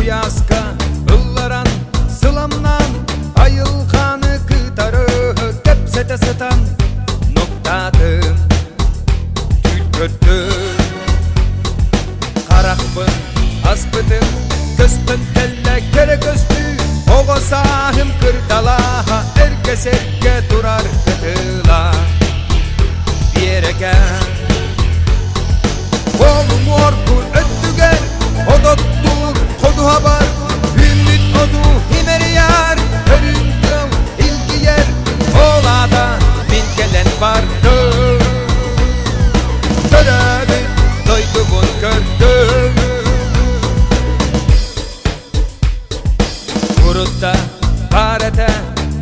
Iyaska ıllaran sılamnan ayılkanı kıtarı tepsete sıtan noktadım tülköttüm karakpın aspıdım kıstın kelle kere köstü oğo sahim kırtalaha herkes erke durar kıtıla bir yere gel oğlum orkun öttüger odottur kodu haber ümit odu himeri yar örüntüm ilgi yer oğlada min gelen vardı törebi doyduğun gördüm Kurutta parete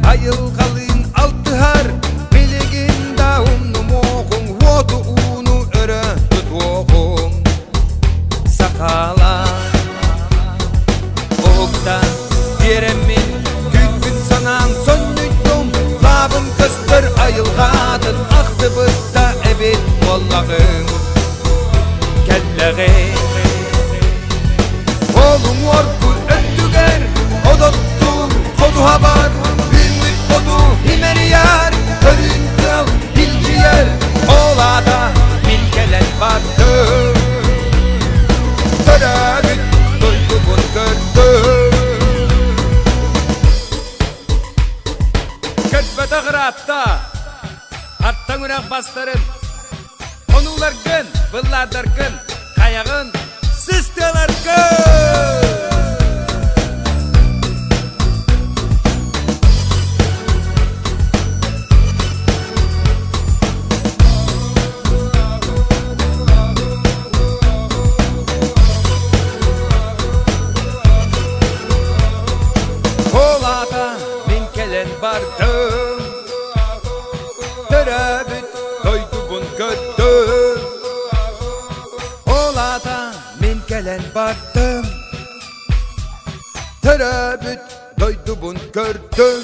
ayılkalın altıhar biligin dağımlı moğun vodu unu öre tutuğum sakala Oğukta diremin gün sanan sönlüydüm labım kıstır ayılgadın aktı bıtta ebit mollağım kelleği oğlum orkul öttüger odottur kodu haber ümit odu himeri yar örüntüm bilgi yer oğlada min gelen vardı törebit duyduğun gördüm kötbete kıratta attan urak bastırın onular gün vılladır gün kayağın sisteler gün vardım Törebit doyduğun gördüm Oğlada min gelen vardım Törebit doyduğun gördüm